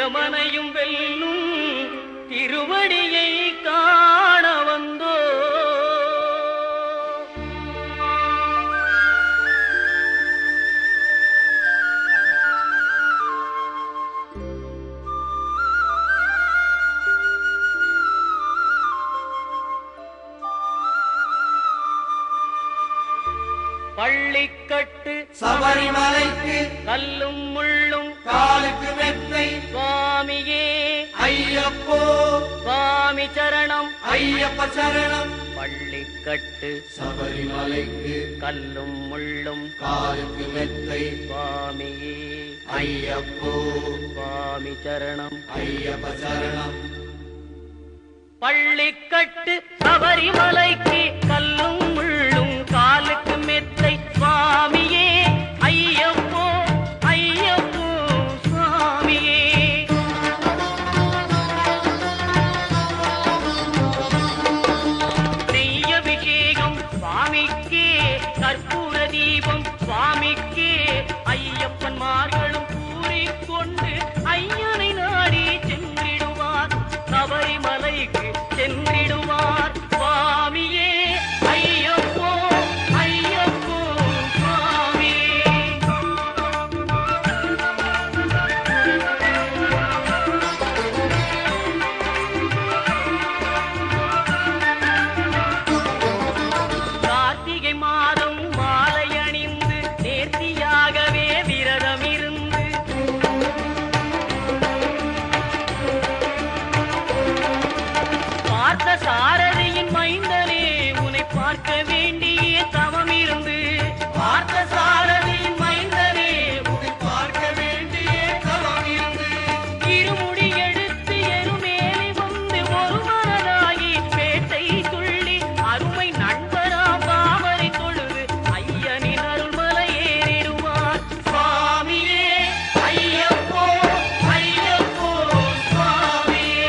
யமனையும் வெல்லும் திருவடியை காண வந்தோ. பள்ளிக்கட்டு சபரிமலைக்கு கல்லும் முள்ளும் காலுக்கு மெத்தை சுவாமியே ஐயப்போ சுவாமி சரணம் ஐயப்ப சரணம். பள்ளிக்கட்டு சபரிமலைக்கு கல்லும் முள்ளும் காலுக்கு மெத்தை சுவாமியே ஐயப்போ சுவாமி சரணம் ஐயப்ப சரணம். பள்ளிக்கட்டு சபரிமலைக்கு கல்லும் முள்ளும் காலுக்கு மெத்தை சுவாமியே ஐயப்போ ஐயப்போ சுவாமியே. நெய்யபிஷேகம் சுவாமிக்கே கற்பூர தீபம் சுவாமிக்கே ஐயப்பன்மார்களும் கூறிக்கொண்டு ஐயனை நாடி சென்றிடுவார் சபரிமலைக்கு சென்றிடுவார் சுவாமியே ஐயப்போ ஐயப்போ சுவாமியே. கார்த்திகை மாதம் மாலை அணிந்து நேர்த்தியாகவே விரதம் இருந்து பார்த்த சாரதியின் மைந்தனே உன்னை பார்க்க வேண்டிய தவம் இருந்து பார்த்த சாரதியின் மைந்தனே உன்னை பார்க்க வேண்டிய தவம் இருந்து இருமுடி எடுத்து எருமேலி வந்து ஒரு மனதாகி பேட்டை துள்ளி அருமை நண்பராம் பாவரை தொழுது ஐயனின் அருள்மலை ஏறிடுவார் சுவாமியே ஐயப்போ ஐயப்போ சுவாமியே.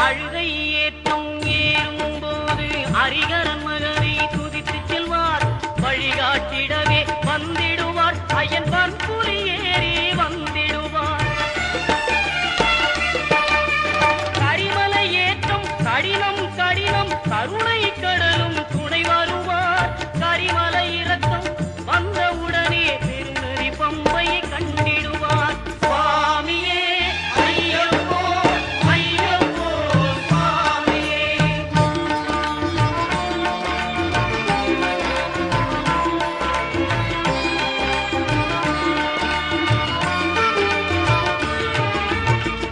அழுகை ஏற்றம் ஏறும்போது ஹரிகரன் மகனை துதித்து செல்வார் வழிகாட்டிடவே வந்திடுவார் ஐயன் பன்புலி ஏறி வந்திடுவார். கரிமலை ஏற்றம் கடினம் கடினம் கருணை கடலும் துணை வருவார். கரிமலை இறக்கம் வந்தவுடனே பெருநெறி பம்பையை கண்டிடுவார் சுவாமியே ஐயப்போ ஐயப்போ சுவாமியே.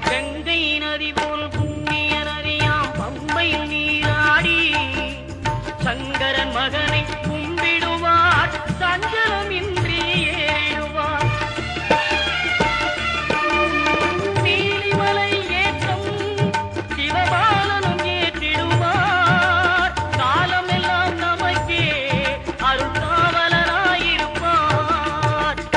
கங்கை நதி போல் புண்ணிய நதியாம் பம்பையில் நீராடி சங்கரன் மகனை கும்பிடுவார் சஞ்சலமின்றி ஏறிடுவார். நீலிமலை ஏற்றம் சிவபாலனும் ஏற்றிடுவார். காலமெல்லாம் நமக்கே அருள்காவலராயிருப்பார்.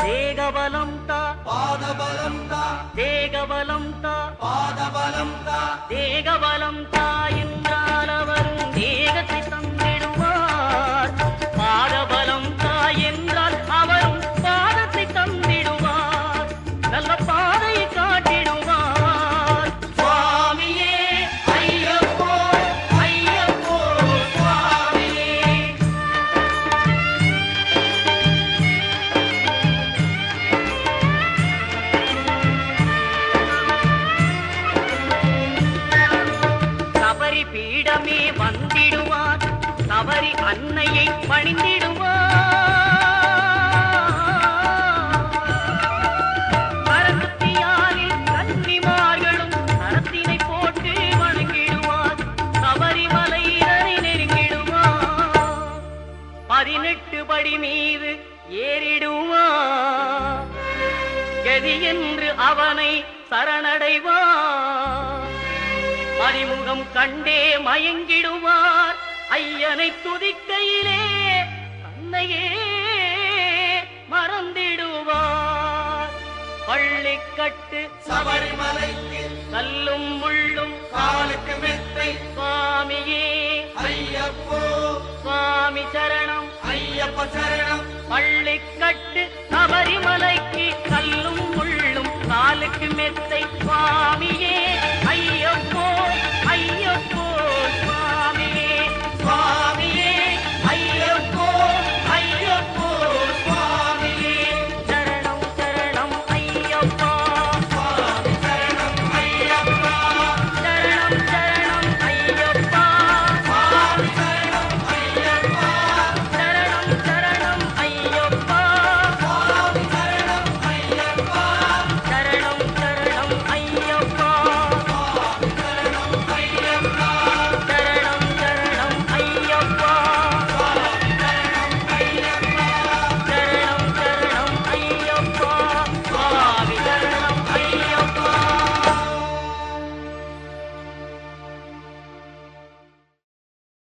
தேகபலம் தா பாதபலம் தா தேகபலம் தா பாதபலம் தா தேகபலம் தா என்றால் அவரும் தேகத்தை தந்திடுவார். பாதபலம் தா என்றால் அவரும் பாதத்தை தந்திடுவார். நல்ல பாதையை காட்டிடுவார் சுவாமியே ஐயப்போ ஐயப்போ சுவாமியே. சபரி பீடமே வந்திடுவார் சபரி அன்னையை பணிந்திடுவார். கரத்தியாலில் கன்னிமார்களும் கரத்தினை போட்டு வணங்கிடுவார். சபரிமலையினரை நெருங்கிடுவார். 18 படி மீது ஏறிடுவார். கதி என்று அவனை சரணடைவார். அறிமுகம் கண்டே மயங்கிடுவார். ஐயனை துதிக்கையிலே தன்னையே மறந்திடுவார். பள்ளிக்கட்டு சபரிமலைக்கு கல்லும் முள்ளும் காலுக்கு மெத்தை சுவாமியே ஐயப்ப சரணம். பள்ளிக்கட்டு சபரிமலைக்கு கல்லும் முள்ளும் காலுக்கு மெத்தை சுவாமியே